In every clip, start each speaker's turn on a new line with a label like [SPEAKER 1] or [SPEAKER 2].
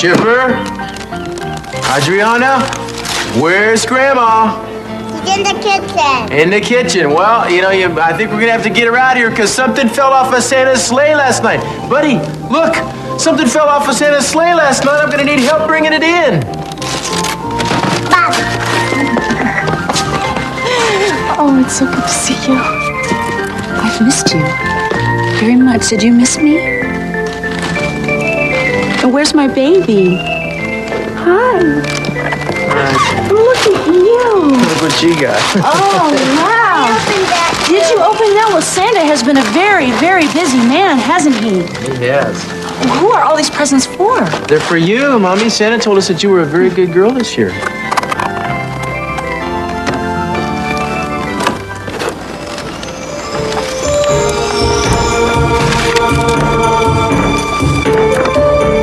[SPEAKER 1] Chipper? Adriana? Where's Grandma?
[SPEAKER 2] She's in the kitchen.
[SPEAKER 1] In the kitchen. Well, I think we're gonna have to get her out here because something fell off of Santa's sleigh last night. Buddy, look! Something fell off of Santa's sleigh last night. I'm gonna need help bringing it in.
[SPEAKER 2] Bob.
[SPEAKER 3] Oh, it's so good to see you. I've missed you very much. Did you miss me? And where's my baby? Hi. Look at you.
[SPEAKER 1] Look what she got.
[SPEAKER 3] Oh, wow. Did you open that? Well, Santa has been a very, very busy man, hasn't he?
[SPEAKER 1] He has.
[SPEAKER 3] Who are all these presents for?
[SPEAKER 1] They're for you, Mommy. Santa told us that you were a very good girl this year.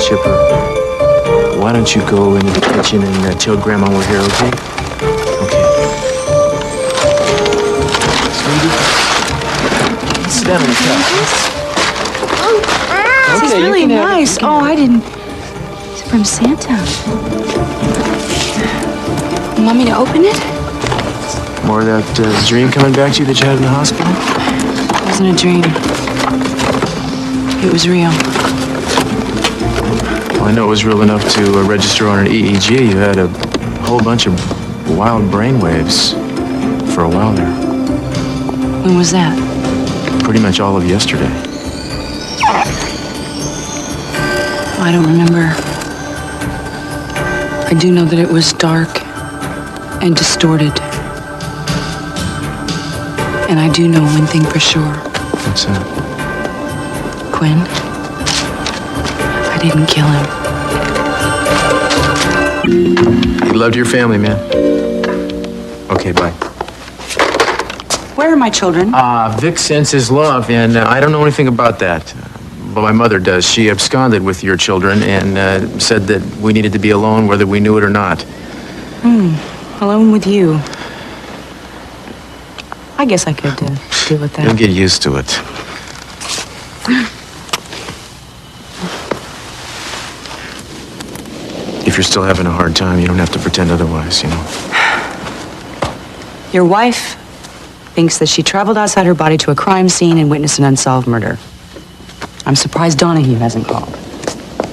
[SPEAKER 1] Chipper, why don't you go into the kitchen and tell Grandma we're here, okay? Okay. Sweetie, sit down on the couch.
[SPEAKER 3] This is really nice. Oh, I didn't. It's from Santa. You want me to open it?
[SPEAKER 1] More of that dream coming back to you that you had in the hospital?
[SPEAKER 3] It wasn't a dream. It was real.
[SPEAKER 1] Well, I know it was real enough to register on an EEG. You had a whole bunch of wild brain waves for a while there.
[SPEAKER 3] When was that?
[SPEAKER 1] Pretty much all of yesterday.
[SPEAKER 3] I don't remember. I do know that it was dark and distorted. And I do know one thing for sure.
[SPEAKER 1] What's that?
[SPEAKER 3] Quinn, I didn't kill him.
[SPEAKER 1] You loved your family, man. Okay, bye.
[SPEAKER 3] Where are my children?
[SPEAKER 1] Vic sends his love, and I don't know anything about that. But my mother does. She absconded with your children and said that we needed to be alone whether we knew it or not.
[SPEAKER 3] Alone with you. I guess I could deal with that.
[SPEAKER 1] You'll get used to it. If you're still having a hard time, you don't have to pretend otherwise,
[SPEAKER 3] Your wife thinks that she traveled outside her body to a crime scene and witnessed an unsolved murder. I'm surprised Donahue hasn't called.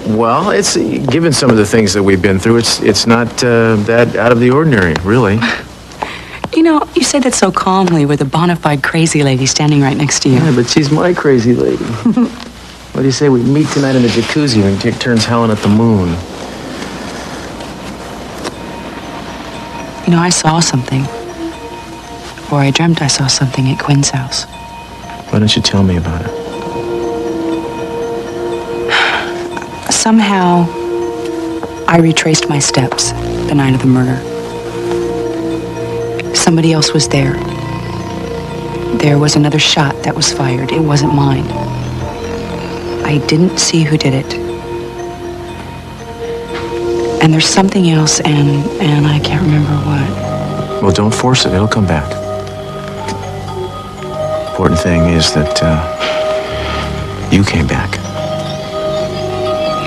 [SPEAKER 1] Well, it's given some of the things that we've been through, it's not that out of the ordinary, really.
[SPEAKER 3] You say that so calmly with a bona fide crazy lady standing right next to you.
[SPEAKER 1] Yeah, but she's my crazy lady. What do you say we meet tonight in the jacuzzi and take turns howling at the moon?
[SPEAKER 3] I saw something. Or I dreamt I saw something at Quinn's house.
[SPEAKER 1] Why don't you tell me about it?
[SPEAKER 3] Somehow, I retraced my steps the night of the murder. Somebody else was there. There was another shot that was fired. It wasn't mine. I didn't see who did it. And there's something else, and I can't remember what.
[SPEAKER 1] Well, don't force it. It'll come back. Important thing is that you came back.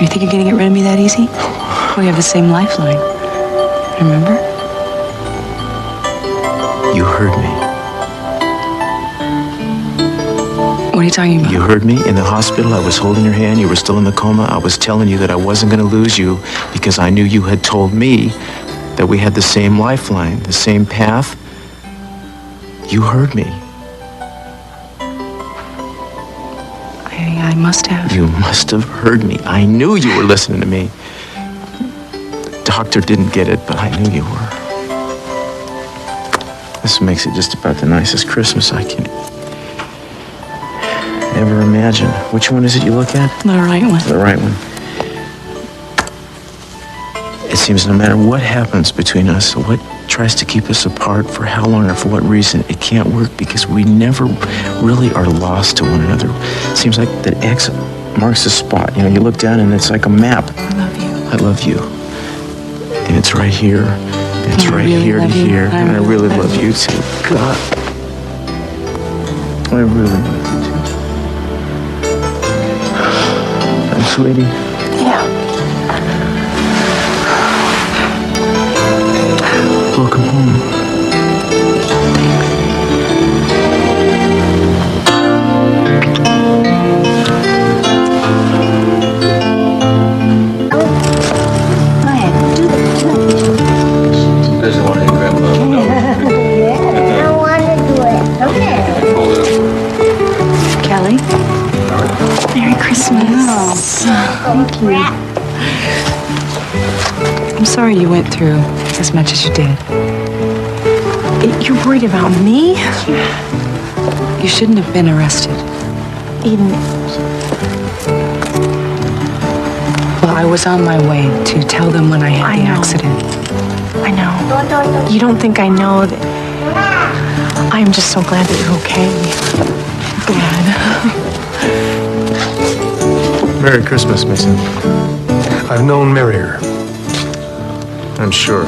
[SPEAKER 3] You think you're gonna get rid of me that easy? We have the same lifeline. Remember?
[SPEAKER 1] You heard me.
[SPEAKER 3] What are you talking about?
[SPEAKER 1] You heard me in the hospital. I was holding your hand. You were still in the coma. I was telling you that I wasn't going to lose you because I knew you had told me that we had the same lifeline, the same path. You heard me.
[SPEAKER 3] I must have.
[SPEAKER 1] You must have heard me. I knew you were listening to me. The doctor didn't get it, but I knew you were. This makes it just about the nicest Christmas I can ever imagine. Which one is it you look at?
[SPEAKER 3] The right one.
[SPEAKER 1] The right one. It seems no matter what happens between us, what tries to keep us apart, for how long or for what reason, it can't work because we never really are lost to one another. It seems like that X marks a spot. You look down and it's like a map.
[SPEAKER 3] I love you.
[SPEAKER 1] I love you. And it's right here. It's right here to here. And I really love you too. God. I really love you too. And sweetie.
[SPEAKER 3] Yeah.
[SPEAKER 1] Welcome home.
[SPEAKER 4] Doesn't want to grab
[SPEAKER 2] I want to do it. Okay.
[SPEAKER 3] Kelly? Merry Christmas.
[SPEAKER 2] Thank you.
[SPEAKER 3] I'm sorry you went through as much as you did.
[SPEAKER 5] You're worried about me?
[SPEAKER 3] You shouldn't have been arrested.
[SPEAKER 5] Eden,
[SPEAKER 3] Well, I was on my way to tell them when I had the accident.
[SPEAKER 5] I know. You don't think I know that. I am just so glad that you're okay. Glad.
[SPEAKER 1] Merry Christmas, Mason.
[SPEAKER 6] I've known merrier.
[SPEAKER 1] I'm sure.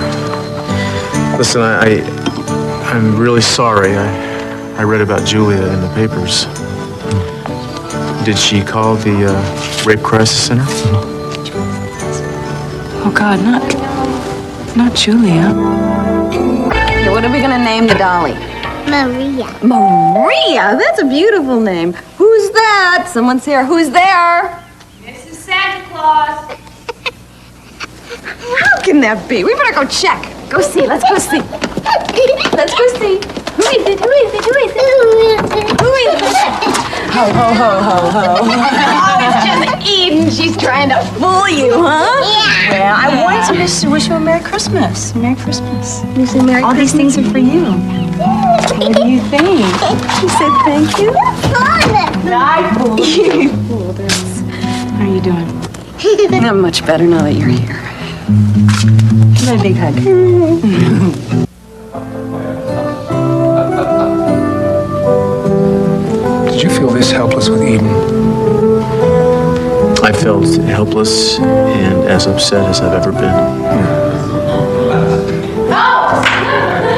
[SPEAKER 1] Listen, I'm really sorry. I read about Julia in the papers. Did she call the rape crisis center?
[SPEAKER 3] Oh God, not Julia.
[SPEAKER 7] Okay, what are we gonna name the dolly?
[SPEAKER 2] Maria.
[SPEAKER 7] Maria, that's a beautiful name. Who's that? Someone's here. Who's there?
[SPEAKER 8] This is Santa Claus.
[SPEAKER 7] How can that be? We better go check. Go see. Let's go see. Let's go see. Who is it? Who is it? Who is it? Who is it? Ho, ho, ho, ho, ho. Oh, it's just Eden. She's trying to fool you, huh?
[SPEAKER 2] Yeah.
[SPEAKER 7] Well, I wanted to wish you a Merry Christmas. Merry Christmas.
[SPEAKER 5] You say Merry
[SPEAKER 7] All these things are for you. What do you think? She said thank you. I fooled you.
[SPEAKER 3] How are you doing?
[SPEAKER 7] I'm much better now that you're here. Give me a big hug.
[SPEAKER 6] Did you feel this helpless with Eden?
[SPEAKER 1] I felt helpless and as upset as I've ever been.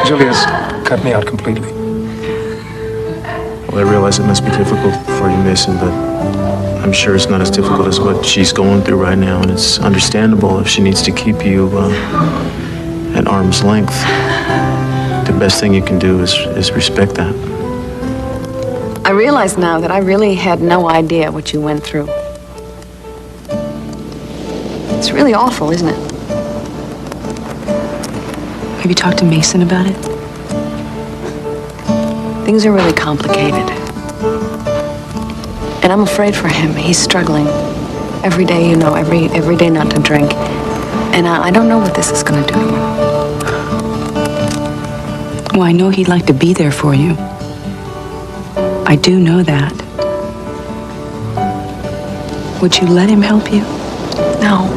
[SPEAKER 6] Julia's cut me out completely.
[SPEAKER 1] Well, I realize it must be difficult for you, Mason, but I'm sure it's not as difficult as what she's going through right now, and it's understandable if she needs to keep you at arm's length. The best thing you can do is respect that.
[SPEAKER 7] I realize now that I really had no idea what you went through. It's really awful, isn't it?
[SPEAKER 3] Have you talked to Mason about it?
[SPEAKER 7] Things are really complicated. And I'm afraid for him. He's struggling. Every day, you know, every day not to drink. And I don't know what this is going to do to him.
[SPEAKER 3] Well, I know he'd like to be there for you. I do know that. Would you let him help you?
[SPEAKER 7] No.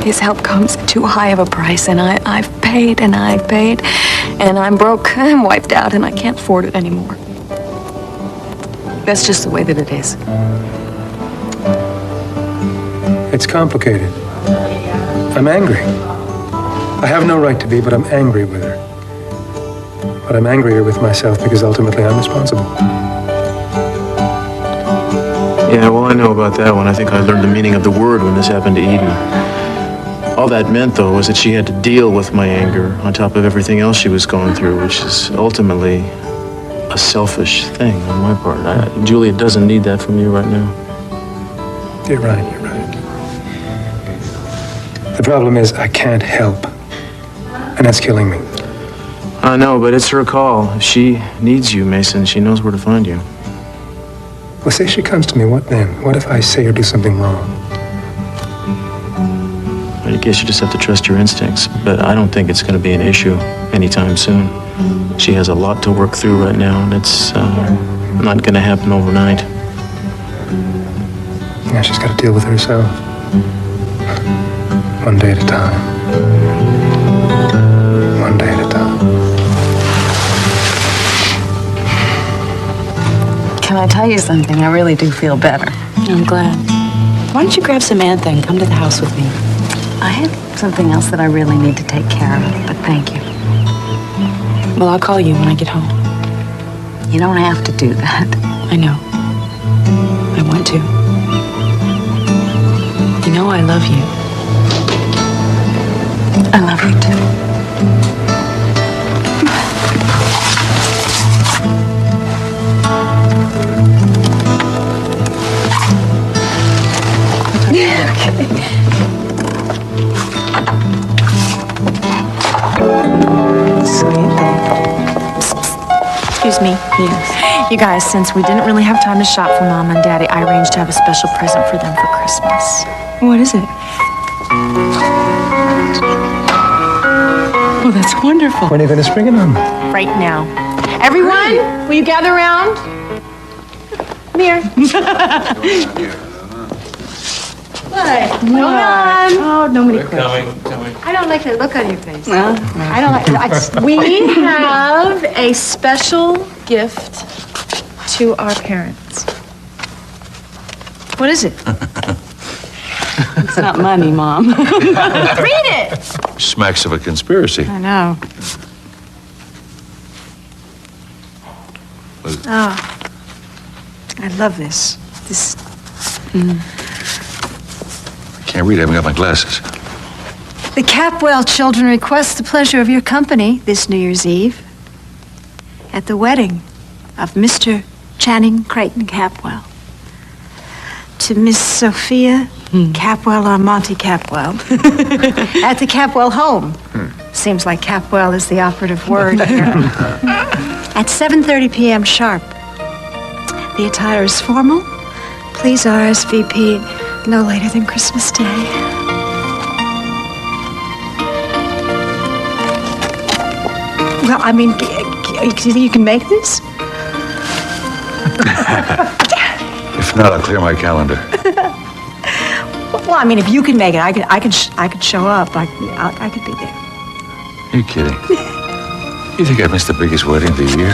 [SPEAKER 7] His help comes at too high of a price, and I've paid, and I'm broke, I'm wiped out, and I can't afford it anymore. That's just the way that it is.
[SPEAKER 6] It's complicated. I'm angry. I have no right to be, but I'm angry with her. But I'm angrier with myself because ultimately I'm responsible.
[SPEAKER 1] Yeah, well, I know about that one. I think I learned the meaning of the word when this happened to Eden. All that meant, though, was that she had to deal with my anger on top of everything else she was going through, which is ultimately a selfish thing on my part. Julia doesn't need that from you right now.
[SPEAKER 6] You're right, you're right. The problem is I can't help. And that's killing me.
[SPEAKER 1] I know, but it's her call. If she needs you, Mason, she knows where to find you.
[SPEAKER 6] Well, say she comes to me, what then? What if I say or do something wrong?
[SPEAKER 1] I guess you just have to trust your instincts, but I don't think it's going to be an issue anytime soon. She has a lot to work through right now, and it's not going to happen overnight.
[SPEAKER 6] Yeah, she's got to deal with it herself. One day at a time. One day at a time.
[SPEAKER 7] Can I tell you something? I really do feel better.
[SPEAKER 3] I'm glad. Why don't you grab Samantha and come to the house with me?
[SPEAKER 7] I have something else that I really need to take care of, but thank you.
[SPEAKER 3] Well, I'll call you when I get home.
[SPEAKER 7] You don't have to do that.
[SPEAKER 3] I know. I want to. You know I love you.
[SPEAKER 7] I love you too.
[SPEAKER 5] Excuse me.
[SPEAKER 3] Yes.
[SPEAKER 5] You guys, since we didn't really have time to shop for Mom and Daddy, I arranged to have a special present for them for Christmas.
[SPEAKER 3] What is it? Oh, that's wonderful.
[SPEAKER 6] When are you going to spring it on me?
[SPEAKER 5] Right now. Everyone, will you gather around? Come here.
[SPEAKER 7] Oh, nobody quit.
[SPEAKER 1] Coming.
[SPEAKER 7] I don't like the look on your face.
[SPEAKER 3] No.
[SPEAKER 7] I don't like
[SPEAKER 5] We have a special gift to our parents. What is it?
[SPEAKER 3] It's not money, Mom.
[SPEAKER 5] Read it!
[SPEAKER 4] Smacks of a conspiracy.
[SPEAKER 7] I know. Oh, I love this. This.
[SPEAKER 4] Can't read, I haven't got my glasses.
[SPEAKER 7] The Capwell children request the pleasure of your company this New Year's Eve at the wedding of Mr. Channing Creighton Capwell to Miss Sophia Capwell or Monty Capwell at the Capwell home. Seems like Capwell is the operative word here. At 7:30 p.m. sharp. The attire is formal. Please RSVP no later than Christmas Day. Well, I mean, do you think you can make this?
[SPEAKER 4] If not, I'll clear my calendar.
[SPEAKER 7] Well, I mean, if you can make it, I could show up. I could be there.
[SPEAKER 4] Are you kidding? You think I missed the biggest wedding of the year?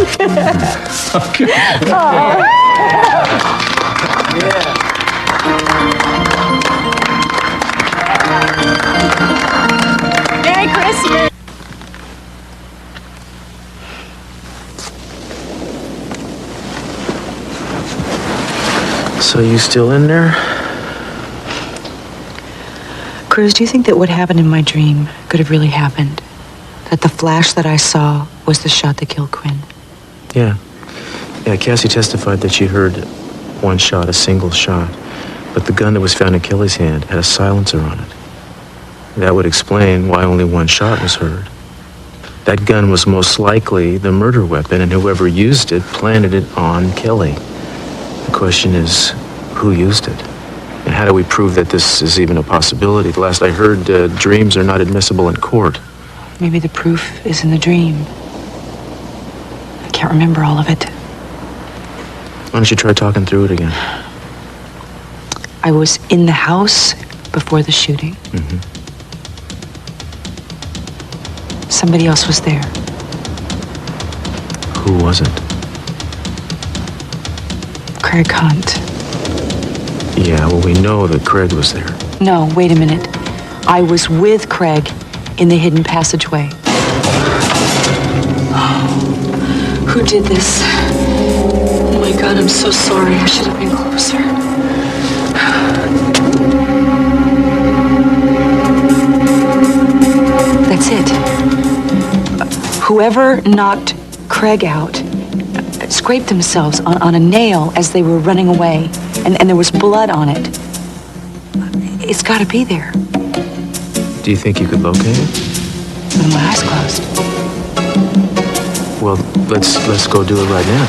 [SPEAKER 5] Merry Christmas!
[SPEAKER 1] So you still in there?
[SPEAKER 3] Cruz, do you think that what happened in my dream could have really happened? That the flash that I saw was the shot that killed Quinn?
[SPEAKER 1] Yeah. Yeah, Cassie testified that she heard one shot, a single shot. But the gun that was found in Kelly's hand had a silencer on it. That would explain why only one shot was heard. That gun was most likely the murder weapon, and whoever used it planted it on Kelly. The question is, who used it? And how do we prove that this is even a possibility? The last I heard, dreams are not admissible in court.
[SPEAKER 3] Maybe the proof is in the dream. I can't remember all of it.
[SPEAKER 1] Why don't you try talking through it again?
[SPEAKER 3] I was in the house before the shooting. Somebody else was there.
[SPEAKER 1] Who was it?
[SPEAKER 3] Craig Hunt.
[SPEAKER 1] Yeah, well, we know that Craig was there.
[SPEAKER 3] No, wait a minute. I was with Craig in the hidden passageway. Who did this? Oh my God, I'm so sorry. I should have been closer. That's it. Whoever knocked Craig out scraped themselves on a nail as they were running away, and there was blood on it. It's got to be there.
[SPEAKER 1] Do you think you could locate it?
[SPEAKER 3] With my eyes closed.
[SPEAKER 1] Well, let's go do it right now.